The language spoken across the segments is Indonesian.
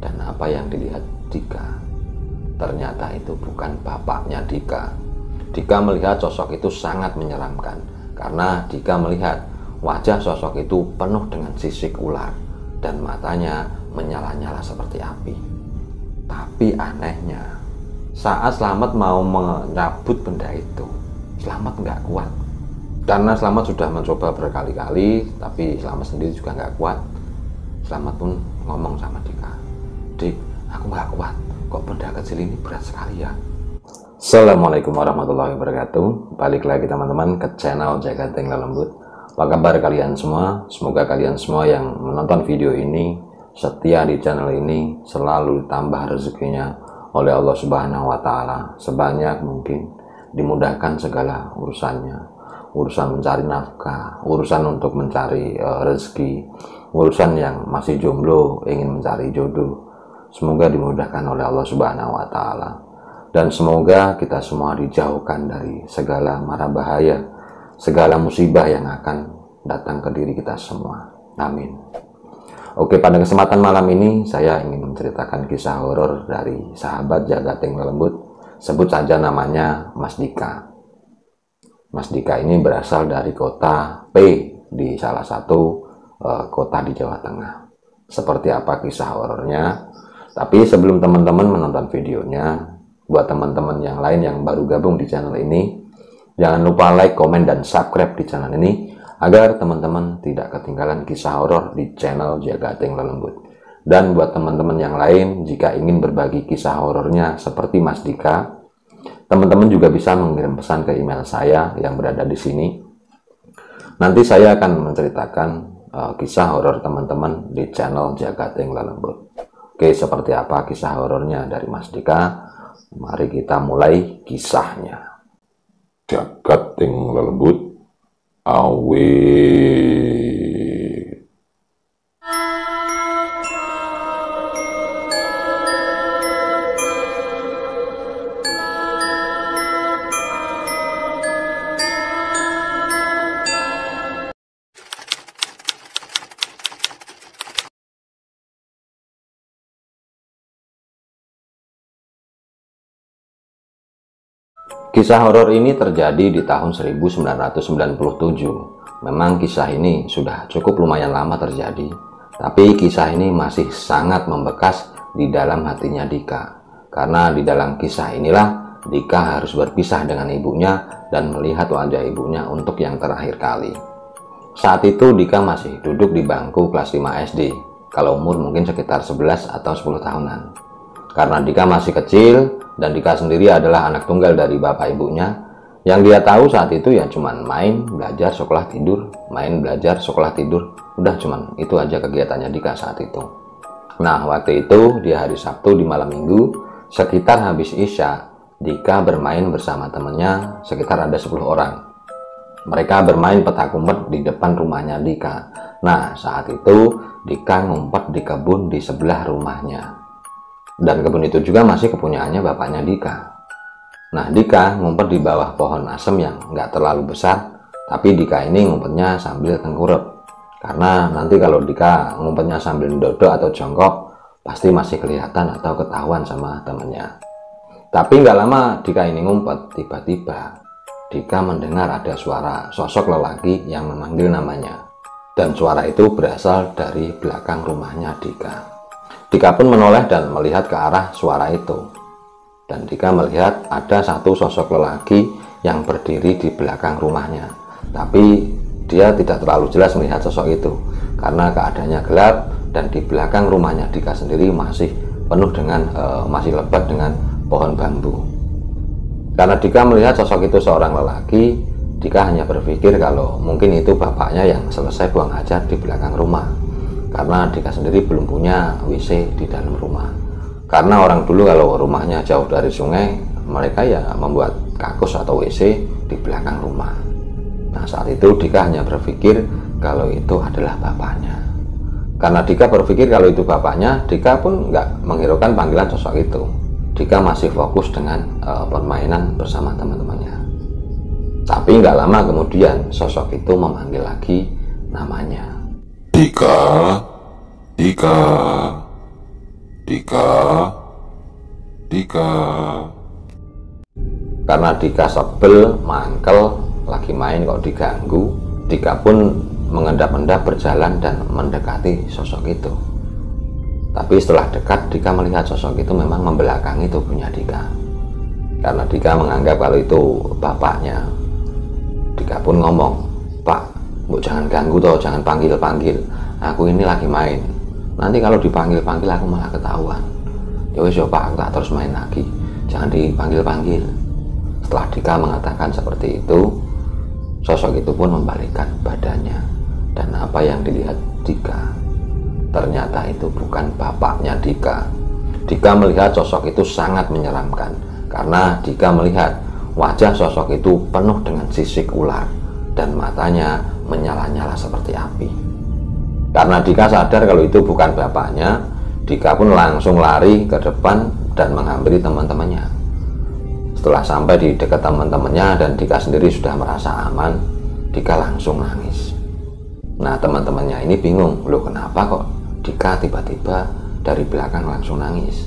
Dan apa yang dilihat Dika, ternyata itu bukan bapaknya Dika. Dika melihat sosok itu sangat menyeramkan, karena Dika melihat wajah sosok itu penuh dengan sisik ular dan matanya menyala-nyala seperti api. Tapi anehnya, saat Slamet mau mencabut benda itu, Slamet nggak kuat. Karena Slamet sudah mencoba berkali-kali, tapi Slamet sendiri juga nggak kuat. Slamet pun ngomong sama Dika, "Dik, aku nggak kuat, kok benda kecil ini berat sekali ya." Assalamualaikum warahmatullahi wabarakatuh. Balik lagi teman-teman ke channel Jagating Lelembut. Apa kabar kalian semua? Semoga kalian semua yang menonton video ini, setia di channel ini, selalu ditambah rezekinya oleh Allah Subhanahu wa Ta'ala sebanyak mungkin, dimudahkan segala urusannya, urusan mencari nafkah, urusan untuk mencari rezeki, urusan yang masih jomblo ingin mencari jodoh, semoga dimudahkan oleh Allah Subhanahu wa Ta'ala. Dan semoga kita semua dijauhkan dari segala mara bahaya, segala musibah yang akan datang ke diri kita semua. Amin. Oke, pada kesempatan malam ini saya ingin menceritakan kisah horor dari sahabat Jagating Lelembut. Sebut saja namanya Mas Dika. Mas Dika ini berasal dari kota P di salah satu kota di Jawa Tengah. Seperti apa kisah horornya? Tapi sebelum teman-teman menonton videonya, buat teman-teman yang lain yang baru gabung di channel ini, jangan lupa like, komen, dan subscribe di channel ini agar teman-teman tidak ketinggalan kisah horor di channel Jagating Lelembut. Dan buat teman-teman yang lain, jika ingin berbagi kisah horornya seperti Mas Dika, teman-teman juga bisa mengirim pesan ke email saya yang berada di sini. Nanti saya akan menceritakan kisah horor teman-teman di channel Jagating Lelembut. Oke, seperti apa kisah horornya dari Mas Dika? Mari kita mulai kisahnya. Jagating Lelembut, awet. Kisah horor ini terjadi di tahun 1997. Memang kisah ini sudah cukup lumayan lama terjadi, tapi kisah ini masih sangat membekas di dalam hatinya Dika. Karena di dalam kisah inilah Dika harus berpisah dengan ibunya dan melihat wajah ibunya untuk yang terakhir kali. Saat itu Dika masih duduk di bangku kelas 5 SD, kalau umur mungkin sekitar 11 atau 10 tahunan. Karena Dika masih kecil, dan Dika sendiri adalah anak tunggal dari bapak ibunya, yang dia tahu saat itu ya cuman main, belajar, sekolah, tidur, main, belajar, sekolah, tidur. Udah cuman itu aja kegiatannya Dika saat itu. Nah, waktu itu di hari Sabtu di malam minggu, sekitar habis Isya, Dika bermain bersama temannya, sekitar ada 10 orang. Mereka bermain petak umpet di depan rumahnya Dika. Nah, saat itu Dika ngumpet di kebun di sebelah rumahnya. Dan kebun itu juga masih kepunyaannya bapaknya Dika. Nah, Dika ngumpet di bawah pohon asem yang nggak terlalu besar, tapi Dika ini ngumpetnya sambil tengkurap. Karena nanti kalau Dika ngumpetnya sambil dodok atau jongkok, pasti masih kelihatan atau ketahuan sama temennya. Tapi nggak lama Dika ini ngumpet, tiba-tiba Dika mendengar ada suara sosok lelaki yang memanggil namanya. Dan suara itu berasal dari belakang rumahnya Dika. Dika pun menoleh dan melihat ke arah suara itu. Dan Dika melihat ada satu sosok lelaki yang berdiri di belakang rumahnya. Tapi dia tidak terlalu jelas melihat sosok itu, karena keadaannya gelap dan di belakang rumahnya Dika sendiri masih penuh dengan, masih lebat dengan pohon bambu. Karena Dika melihat sosok itu seorang lelaki, Dika hanya berpikir kalau mungkin itu bapaknya yang selesai buang hajat di belakang rumah. Karena Dika sendiri belum punya WC di dalam rumah. Karena orang dulu kalau rumahnya jauh dari sungai, mereka ya membuat kakus atau WC di belakang rumah. Nah, saat itu Dika hanya berpikir kalau itu adalah bapaknya. Karena Dika berpikir kalau itu bapaknya, Dika pun nggak menghiraukan panggilan sosok itu. Dika masih fokus dengan permainan bersama teman-temannya. Tapi nggak lama kemudian sosok itu memanggil lagi namanya. Dika, Dika, Dika, Dika. Karena Dika sebel, mangkel, lagi main kok diganggu, Dika pun mengendap-endap berjalan dan mendekati sosok itu. Tapi setelah dekat, Dika melihat sosok itu memang membelakangi tubuhnya Dika. Karena Dika menganggap kalau itu bapaknya, Dika pun ngomong, "Pak, bu jangan ganggu toh, jangan panggil-panggil. Aku ini lagi main. Nanti kalau dipanggil-panggil aku malah ketahuan. Ya wis yo Pak, aku tak terus main lagi. Jangan dipanggil-panggil." Setelah Dika mengatakan seperti itu, sosok itu pun membalikkan badannya. Dan apa yang dilihat Dika, ternyata itu bukan bapaknya Dika. Dika melihat sosok itu sangat menyeramkan, karena Dika melihat wajah sosok itu penuh dengan sisik ular dan matanya menyala-nyala seperti api. Karena Dika sadar kalau itu bukan bapaknya, Dika pun langsung lari ke depan dan menghampiri teman-temannya. Setelah sampai di dekat teman-temannya dan Dika sendiri sudah merasa aman, Dika langsung nangis. Nah, teman-temannya ini bingung, loh kenapa kok Dika tiba-tiba dari belakang langsung nangis?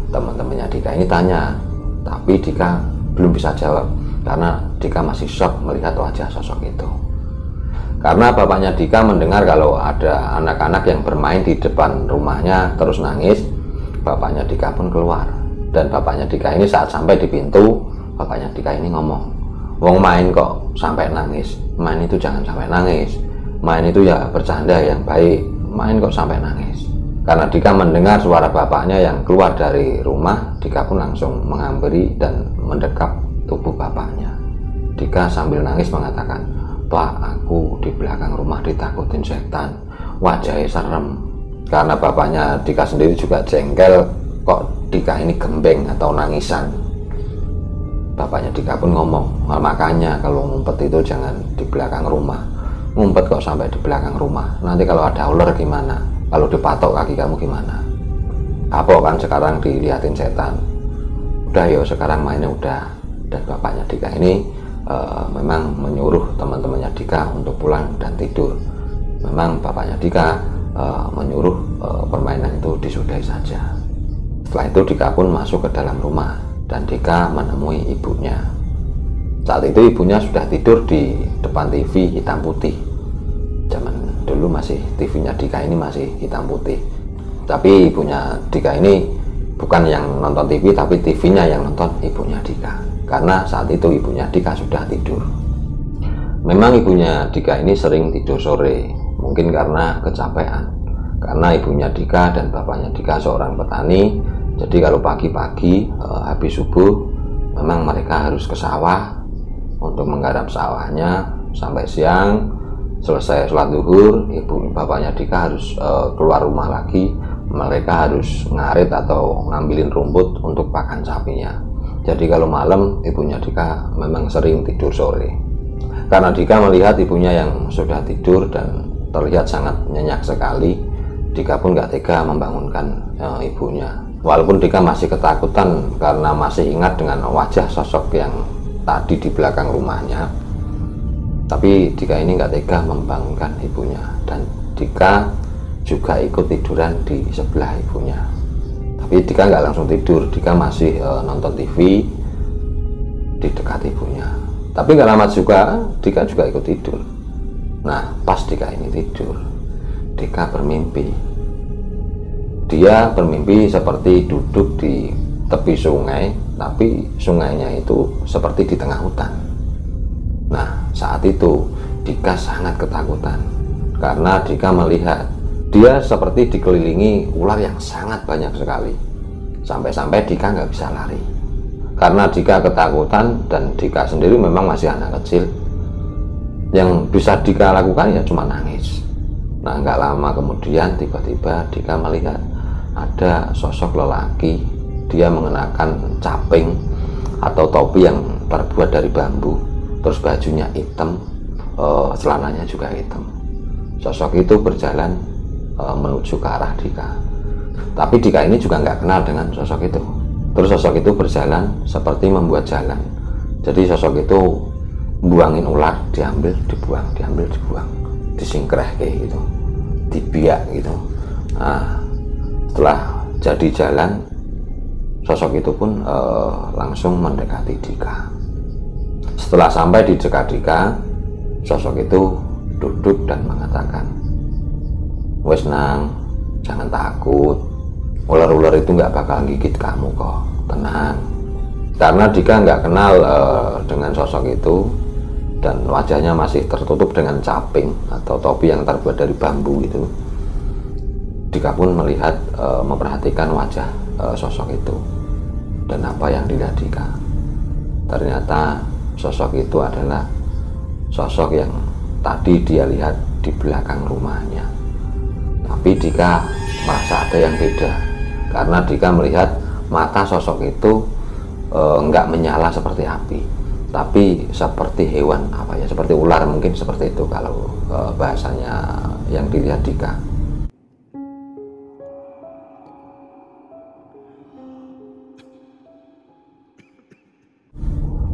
Teman-temannya Dika ini tanya, tapi Dika belum bisa jawab karena Dika masih shock melihat wajah sosok itu. Karena bapaknya Dika mendengar kalau ada anak-anak yang bermain di depan rumahnya terus nangis, bapaknya Dika pun keluar. Dan bapaknya Dika ini saat sampai di pintu, bapaknya Dika ini ngomong, "Wong main kok sampai nangis? Main itu jangan sampai nangis. Main itu ya bercanda yang baik. Main kok sampai nangis?" Karena Dika mendengar suara bapaknya yang keluar dari rumah, Dika pun langsung menghampiri dan mendekap tubuh bapaknya. Dika sambil nangis mengatakan, "Pak, aku di belakang rumah ditakutin setan. Wajahnya serem." Karena bapaknya Dika sendiri juga jengkel, kok Dika ini gembeng atau nangisan. Bapaknya Dika pun ngomong, "Makanya kalau ngumpet itu jangan di belakang rumah. Ngumpet kok sampai di belakang rumah. Nanti kalau ada ular gimana? Kalau dipatok kaki kamu gimana? Apa kan sekarang dilihatin setan. Udah yo, sekarang mainnya udah." Dan bapaknya Dika ini memang menyuruh teman-temannya Dika untuk pulang dan tidur. Memang bapaknya Dika menyuruh permainan itu disudahi saja. Setelah itu Dika pun masuk ke dalam rumah dan Dika menemui ibunya. Saat itu ibunya sudah tidur di depan TV hitam putih. Zaman dulu masih TV-nya Dika ini masih hitam putih. Tapi ibunya Dika ini bukan yang nonton TV, tapi TV-nya yang nonton ibunya Dika. Karena saat itu ibunya Dika sudah tidur. Memang ibunya Dika ini sering tidur sore, mungkin karena kecapean. Karena ibunya Dika dan bapaknya Dika seorang petani, jadi kalau pagi-pagi habis subuh memang mereka harus ke sawah untuk menggarap sawahnya sampai siang. Selesai sholat zuhur, bapaknya Dika harus keluar rumah lagi. Mereka harus ngarit atau ngambilin rumput untuk pakan sapinya. Jadi kalau malam ibunya Dika memang sering tidur sore. Karena Dika melihat ibunya yang sudah tidur dan terlihat sangat nyenyak sekali, Dika pun gak tega membangunkan ibunya. Walaupun Dika masih ketakutan karena masih ingat dengan wajah sosok yang tadi di belakang rumahnya, tapi Dika ini gak tega membangunkan ibunya. Dan Dika juga ikut tiduran di sebelah ibunya. Tapi Dika nggak langsung tidur, Dika masih nonton TV di dekat ibunya. Tapi nggak lama juga Dika juga ikut tidur. Nah, pas Dika ini tidur, Dika bermimpi. Dia bermimpi seperti duduk di tepi sungai, tapi sungainya itu seperti di tengah hutan. Nah, saat itu Dika sangat ketakutan karena Dika melihat dia seperti dikelilingi ular yang sangat banyak sekali. Sampai-sampai Dika nggak bisa lari. Karena Dika ketakutan dan Dika sendiri memang masih anak kecil. Yang bisa Dika lakukan ya cuma nangis. Nah, nggak lama kemudian tiba-tiba Dika melihat ada sosok lelaki. Dia mengenakan caping atau topi yang terbuat dari bambu. Terus bajunya hitam, celananya juga hitam. Sosok itu berjalan menuju ke arah Dika. Tapi Dika ini juga nggak kenal dengan sosok itu. Terus sosok itu berjalan seperti membuat jalan. Jadi sosok itu buangin ular, diambil, dibuang, diambil, dibuang, disingkreh kayak gitu, dibiak gitu. Nah, setelah jadi jalan, sosok itu pun langsung mendekati Dika. Setelah sampai di dekat Dika, sosok itu duduk dan mengatakan, "Wes nang, jangan takut, ular-ular itu nggak bakal gigit kamu kok, tenang." Karena Dika nggak kenal dengan sosok itu, dan wajahnya masih tertutup dengan caping atau topi yang terbuat dari bambu itu. Dika pun melihat, memperhatikan wajah sosok itu. Dan apa yang dilihat Dika? Ternyata sosok itu adalah sosok yang tadi dia lihat di belakang rumahnya. Tapi Dika merasa ada yang beda, karena Dika melihat mata sosok itu nggak menyala seperti api, tapi seperti hewan, seperti ular, mungkin seperti itu kalau bahasanya yang dilihat Dika.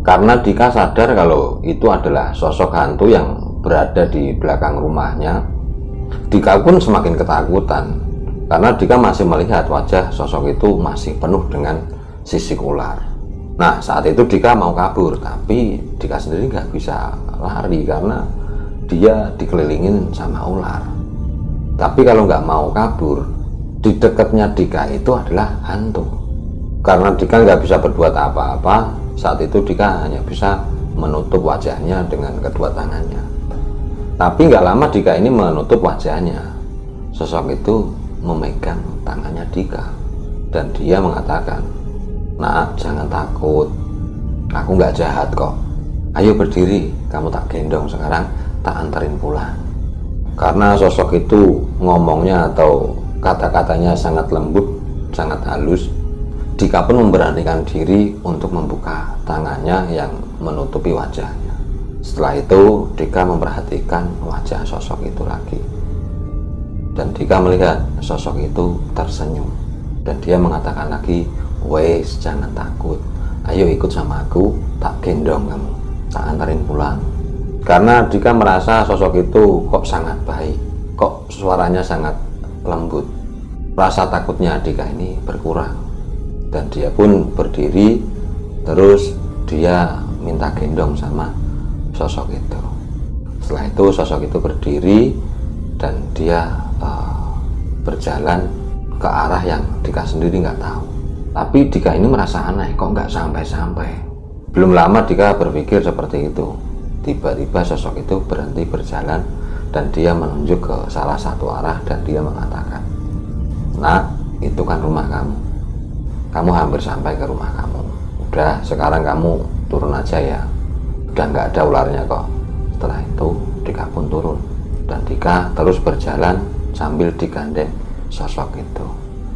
Karena Dika sadar kalau itu adalah sosok hantu yang berada di belakang rumahnya, Dika pun semakin ketakutan, karena Dika masih melihat wajah sosok itu masih penuh dengan sisik ular. Nah, saat itu Dika mau kabur, tapi Dika sendiri nggak bisa lari karena dia dikelilingin sama ular. Tapi kalau nggak mau kabur, di dekatnya Dika itu adalah hantu. Karena Dika nggak bisa berbuat apa-apa, saat itu Dika hanya bisa menutup wajahnya dengan kedua tangannya. Tapi nggak lama Dika ini menutup wajahnya, sosok itu memegang tangannya Dika dan dia mengatakan, "Nak, jangan takut, aku nggak jahat kok. Ayo berdiri, kamu tak gendong sekarang, tak anterin pulang." Karena sosok itu ngomongnya atau kata-katanya sangat lembut, sangat halus, Dika pun memberanikan diri untuk membuka tangannya yang menutupi wajahnya. Setelah itu Dika memperhatikan wajah sosok itu lagi, dan Dika melihat sosok itu tersenyum, dan dia mengatakan lagi, "Wes, jangan takut, ayo ikut sama aku, tak gendong kamu, tak antarin pulang." Karena Dika merasa sosok itu kok sangat baik, kok suaranya sangat lembut. Rasa takutnya Dika ini berkurang, dan dia pun berdiri, terus dia minta gendong sama sosok itu. Setelah itu sosok itu berdiri dan dia berjalan ke arah yang Dika sendiri nggak tahu. Tapi Dika ini merasa aneh, kok nggak sampai-sampai. Belum lama Dika berpikir seperti itu, tiba-tiba sosok itu berhenti berjalan dan dia menunjuk ke salah satu arah dan dia mengatakan, "Nak, itu kan rumah kamu. Kamu hampir sampai ke rumah kamu. Udah, sekarang kamu turun aja ya. Udah nggak ada ularnya kok." Setelah itu Dika pun turun dan Dika terus berjalan sambil digandeng sosok itu.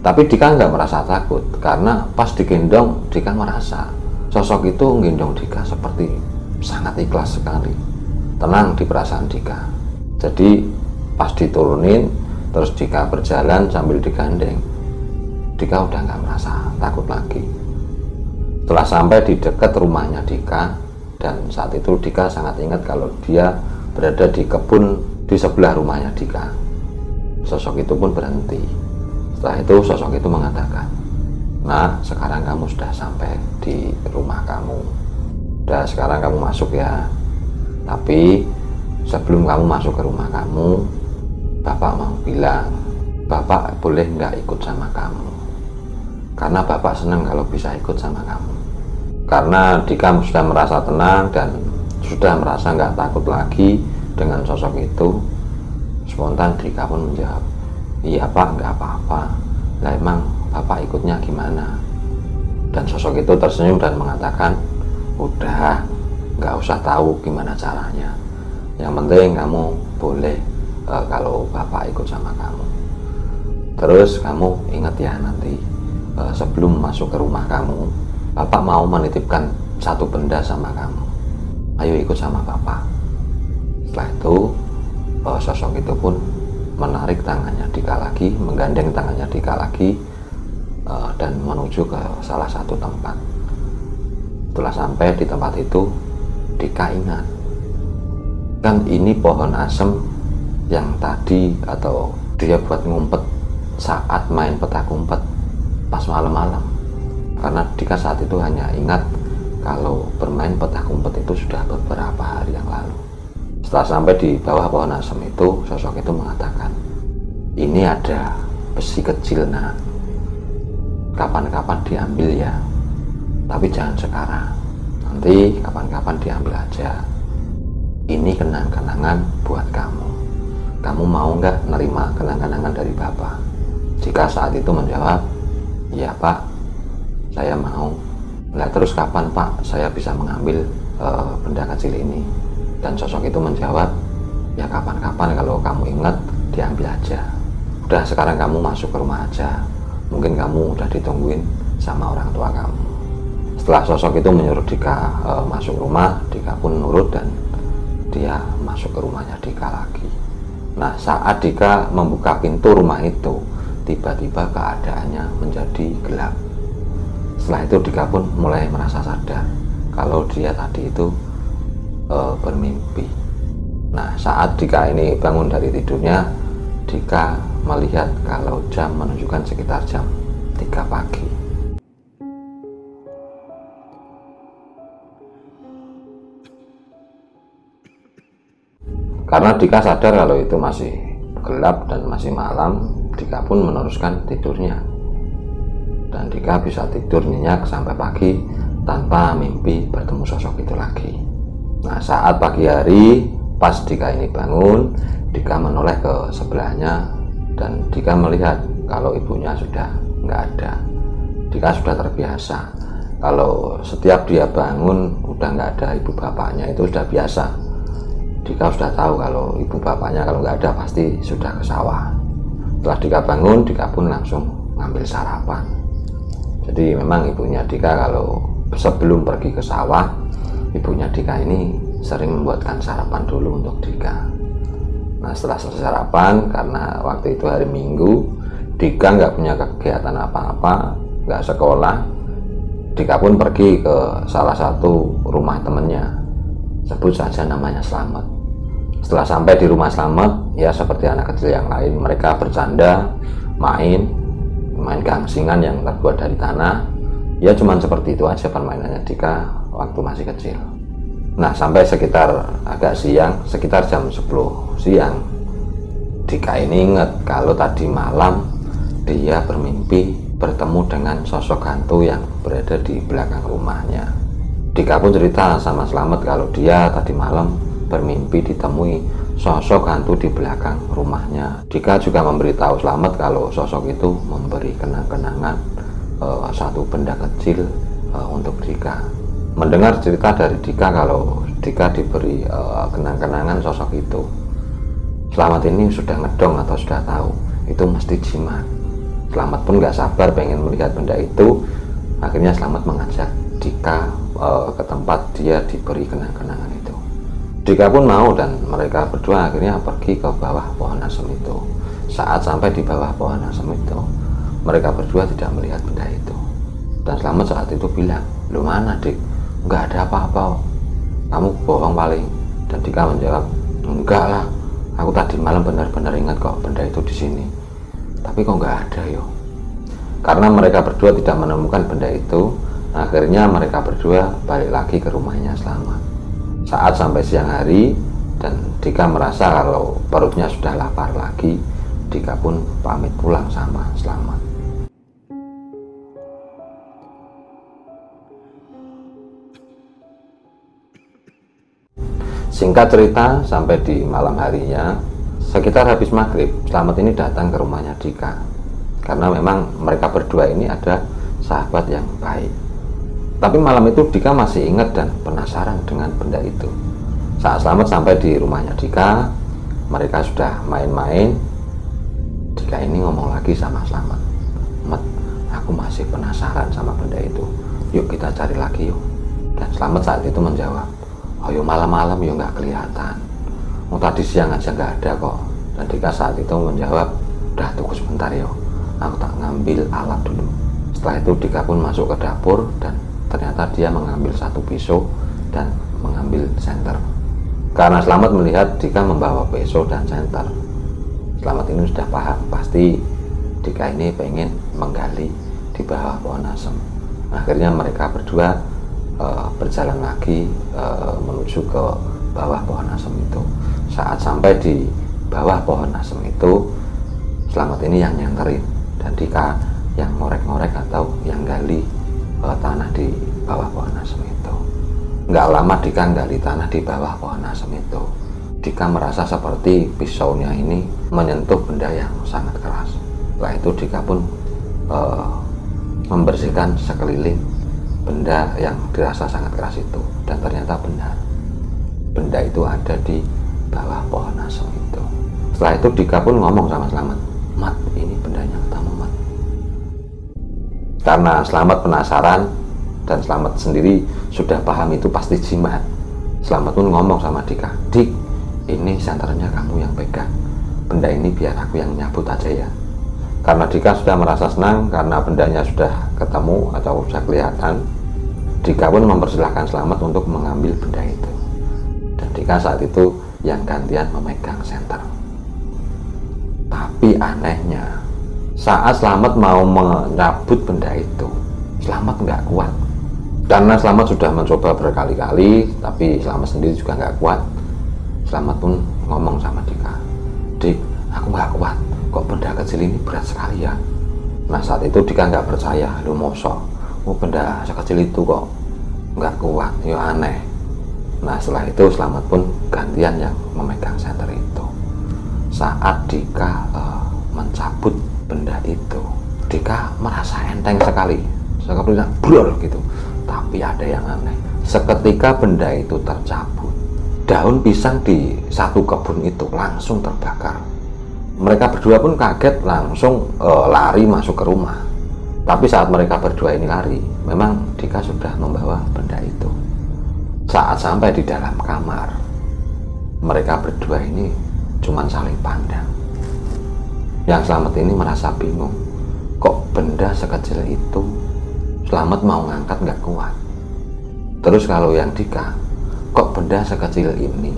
Tapi Dika nggak merasa takut, karena pas digendong Dika merasa sosok itu menggendong Dika seperti sangat ikhlas sekali, tenang di perasaan Dika. Jadi pas diturunin terus Dika berjalan sambil digandeng, Dika udah nggak merasa takut lagi. Setelah sampai di dekat rumahnya Dika, dan saat itu Dika sangat ingat kalau dia berada di kebun di sebelah rumahnya Dika, sosok itu pun berhenti. Setelah itu sosok itu mengatakan, "Nah, sekarang kamu sudah sampai di rumah kamu. Udah, sekarang kamu masuk ya. Tapi sebelum kamu masuk ke rumah kamu, Bapak mau bilang, Bapak boleh nggak ikut sama kamu. Karena Bapak senang kalau bisa ikut sama kamu." Karena Dika sudah merasa tenang dan sudah merasa nggak takut lagi dengan sosok itu, spontan Dika pun menjawab, "Iya Pak, nggak apa-apa. Lah emang Bapak ikutnya gimana?" Dan sosok itu tersenyum dan mengatakan, "Udah, nggak usah tahu gimana caranya. Yang penting kamu boleh kalau Bapak ikut sama kamu. Terus kamu ingat ya nanti sebelum masuk ke rumah kamu, Bapak mau menitipkan satu benda sama kamu. Ayo ikut sama Bapak." Setelah itu sosok itu pun menarik tangannya Dika lagi, menggandeng tangannya Dika lagi, dan menuju ke salah satu tempat. Setelah sampai di tempat itu, Dika ingat, kan ini pohon asem yang tadi atau dia buat ngumpet saat main petak umpet. malam-malam. Karena Dika saat itu hanya ingat kalau bermain petak umpet itu sudah beberapa hari yang lalu. Setelah sampai di bawah pohon asem itu, sosok itu mengatakan, "Ini ada besi kecil, nak. Kapan-kapan diambil ya. Tapi jangan sekarang. Nanti kapan-kapan diambil aja. Ini kenang-kenangan buat kamu. Kamu mau nggak nerima kenang-kenangan dari Bapak?" Dika saat itu menjawab, "Iya, Pak. Saya mau." "Lah terus kapan, Pak, saya bisa mengambil benda kecil ini?" Dan sosok itu menjawab, "Ya kapan-kapan, kalau kamu ingat diambil aja. Udah sekarang kamu masuk ke rumah aja. Mungkin kamu udah ditungguin sama orang tua kamu." Setelah sosok itu menyuruh Dika masuk rumah, Dika pun nurut dan dia masuk ke rumahnya Dika lagi. Nah, saat Dika membuka pintu rumah itu, tiba-tiba keadaannya menjadi gelap. Setelah itu Dika pun mulai merasa sadar kalau dia tadi itu bermimpi. Nah, saat Dika ini bangun dari tidurnya, Dika melihat kalau jam menunjukkan sekitar jam 3 pagi. Karena Dika sadar kalau itu masih gelap dan masih malam, Dika pun meneruskan tidurnya. Dan Dika bisa tidur nyenyak sampai pagi tanpa mimpi bertemu sosok itu lagi. Nah, saat pagi hari pas Dika ini bangun, Dika menoleh ke sebelahnya dan Dika melihat kalau ibunya sudah nggak ada. Dika sudah terbiasa kalau setiap dia bangun udah nggak ada ibu bapaknya, itu sudah biasa. Dika sudah tahu kalau ibu bapaknya kalau nggak ada pasti sudah ke sawah. Setelah Dika bangun, Dika pun langsung ngambil sarapan. Jadi memang ibunya Dika kalau sebelum pergi ke sawah, ibunya Dika ini sering membuatkan sarapan dulu untuk Dika. Nah, setelah selesai sarapan, karena waktu itu hari Minggu, Dika nggak punya kegiatan apa-apa, nggak sekolah, Dika pun pergi ke salah satu rumah temennya, sebut saja namanya Slamet. Setelah sampai di rumah Slamet, ya seperti anak kecil yang lain, mereka bercanda, main gangsingan yang terbuat dari tanah. Ya cuman seperti itu aja permainannya Dika waktu masih kecil. Nah, sampai sekitar agak siang, sekitar jam 10 siang, Dika ini ingat kalau tadi malam dia bermimpi bertemu dengan sosok hantu yang berada di belakang rumahnya. Dika pun cerita sama Slamet kalau dia tadi malam bermimpi ditemui sosok hantu di belakang rumahnya. Dika juga memberitahu Slamet kalau sosok itu memberi kenang-kenangan satu benda kecil untuk Dika. Mendengar cerita dari Dika kalau Dika diberi kenang-kenangan sosok itu, Slamet ini sudah ngedong atau sudah tahu itu mesti jimat. Slamet pun gak sabar pengen melihat benda itu. Akhirnya Slamet mengajak Dika ke tempat dia diberi kenang-kenangan itu. Dika pun mau dan mereka berdua akhirnya pergi ke bawah pohon asem itu. Saat sampai di bawah pohon asem itu, mereka berdua tidak melihat benda itu. Dan Slamet saat itu bilang, "Lu mana, Dik? Nggak ada apa-apa. Kamu bohong paling." Dan Dika menjawab, "Enggak lah. Aku tadi malam benar-benar ingat kok benda itu di sini. Tapi kok nggak ada yo." Karena mereka berdua tidak menemukan benda itu, akhirnya mereka berdua balik lagi ke rumahnya Slamet. Saat sampai siang hari dan Dika merasa kalau perutnya sudah lapar lagi, Dika pun pamit pulang sama Slamet. Singkat cerita, sampai di malam harinya, sekitar habis maghrib, Slamet ini datang ke rumahnya Dika. Karena memang mereka berdua ini ada sahabat yang baik. Tapi malam itu Dika masih ingat dan penasaran dengan benda itu. Saat Slamet sampai di rumahnya Dika, mereka sudah main-main. Dika ini ngomong lagi sama Slamet, "Met, aku masih penasaran sama benda itu. Yuk kita cari lagi yuk." Dan Slamet saat itu menjawab, "Oh yuk malam-malam yuk, nggak kelihatan. Oh tadi siang aja nggak ada kok." Dan Dika saat itu menjawab, "Udah tunggu sebentar yuk, aku tak ngambil alat dulu." Setelah itu Dika pun masuk ke dapur dan ternyata dia mengambil satu pisau dan mengambil senter. Karena Slamet melihat Dika membawa pisau dan senter, Slamet ini sudah paham pasti Dika ini pengen menggali di bawah pohon asem. Akhirnya mereka berdua berjalan lagi menuju ke bawah pohon asem itu. Saat sampai di bawah pohon asem itu, Slamet ini yang nyanterin dan Dika yang ngorek-ngorek atau yang gali tanah di bawah pohon asem itu. Nggak lama Dika gali tanah di bawah pohon asem itu. Dika merasa seperti pisaunya ini menyentuh benda yang sangat keras. Setelah itu Dika pun membersihkan sekeliling benda yang dirasa sangat keras itu, dan ternyata benar, benda itu ada di bawah pohon asem itu. Setelah itu Dika pun ngomong sama Slamet, "Mat, ini bendanya ketemu, Mat." Karena Slamet penasaran dan Slamet sendiri sudah paham itu pasti jimat, Slamet pun ngomong sama Dika, "Dik, ini santarannya kamu yang pegang, benda ini biar aku yang nyabut aja ya." Karena Dika sudah merasa senang karena bendanya sudah ketemu atau sudah kelihatan, Dika pun mempersilahkan Slamet untuk mengambil benda itu. Dan Dika saat itu yang gantian memegang senter. Tapi anehnya, saat Slamet mau menyabut benda itu, Slamet nggak kuat. Karena Slamet sudah mencoba berkali-kali, tapi Slamet sendiri juga nggak kuat. Slamet pun ngomong sama Dika, "Dik, aku nggak kuat, kok benda kecil ini berat sekali ya." Nah saat itu Dika nggak percaya, "Lu mosok, benda sekecil itu kok nggak kuat, ya aneh." Nah setelah itu Slamet pun gantian yang memegang senter itu. Saat Dika mencabut benda itu, Dika merasa enteng sekali, seperti brol gitu. Tapi ada yang aneh, seketika benda itu tercabut, daun pisang di satu kebun itu langsung terbakar. Mereka berdua pun kaget, langsung lari masuk ke rumah. Tapi saat mereka berdua ini lari, memang Dika sudah membawa benda itu. Saat sampai di dalam kamar, mereka berdua ini cuma saling pandang. Yang Slamet ini merasa bingung, kok benda sekecil itu Slamet mau ngangkat nggak kuat. Terus kalau yang Dika, kok benda sekecil ini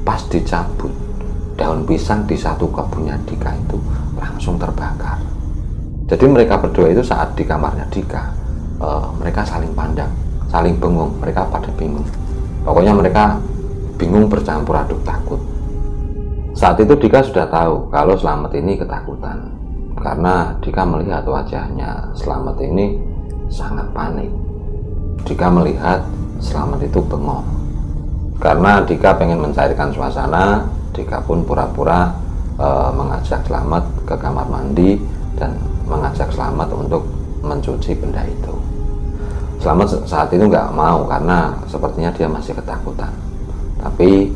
pas dicabut, daun pisang di satu kebunnya Dika itu langsung terbakar. Jadi mereka berdua itu saat di kamarnya Dika, mereka saling pandang, saling bengong, mereka pada bingung. Pokoknya mereka bingung bercampur aduk takut. Saat itu Dika sudah tahu kalau Slamet ini ketakutan, karena Dika melihat wajahnya Slamet ini sangat panik. Dika melihat Slamet itu bengong. Karena Dika pengen mencairkan suasana, Dika pun pura-pura mengajak Slamet ke kamar mandi dan mengajak Slamet untuk mencuci benda itu. Slamet saat itu nggak mau karena sepertinya dia masih ketakutan. Tapi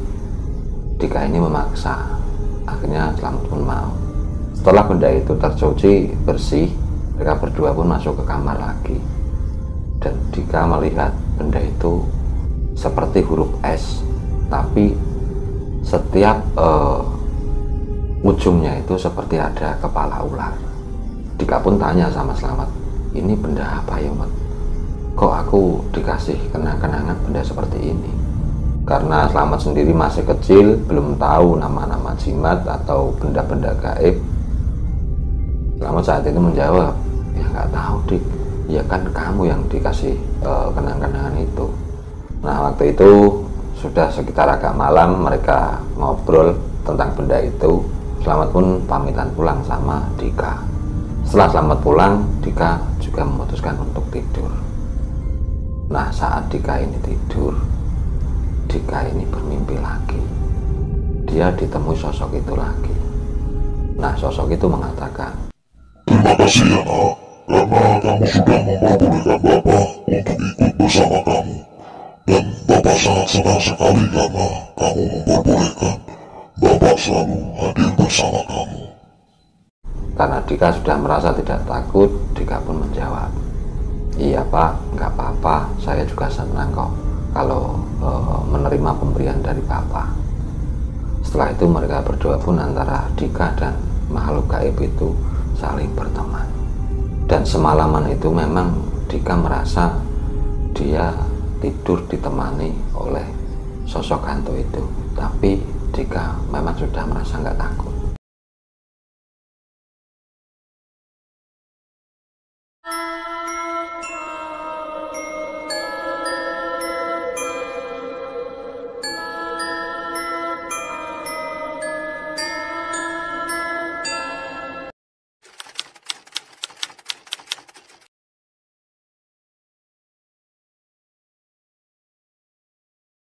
Dika ini memaksa. Akhirnya Slamet pun mau. Setelah benda itu tercuci bersih, mereka berdua pun masuk ke kamar lagi. Dan Dika melihat benda itu seperti huruf S, tapi setiap ujungnya itu seperti ada kepala ular. Dika pun tanya sama Slamet, "Ini benda apa ya, Mat? Kok aku dikasih kenang-kenangan benda seperti ini?" Karena Slamet sendiri masih kecil, belum tahu nama-nama jimat atau benda-benda gaib. Slamet saat itu menjawab, "Ya nggak tahu, Dik. Ya kan kamu yang dikasih kenang-kenangan itu." Nah waktu itu sudah sekitar agak malam, mereka ngobrol tentang benda itu. Slamet pun pamitan pulang sama Dika. Setelah Slamet pulang, Dika juga memutuskan untuk tidur. Nah saat Dika ini tidur, Dika ini bermimpi lagi. Dia ditemui sosok itu lagi. Nah sosok itu mengatakan, "Terima kasih ya nak, karena kamu sudah memperbolehkan Bapak untuk ikut bersama kamu. Dan Bapak sangat senang sekali karena kamu memperbolehkan Bapak selalu hadir bersama kamu." Karena Dika sudah merasa tidak takut, Dika pun menjawab, "Iya Pak, nggak apa-apa, saya juga senang kok kalau menerima pemberian dari Bapak." Setelah itu mereka berdua pun antara Dika dan makhluk gaib itu saling berteman. Dan semalaman itu memang Dika merasa dia tidur ditemani oleh sosok hantu itu. Tapi Dika memang sudah merasa nggak takut.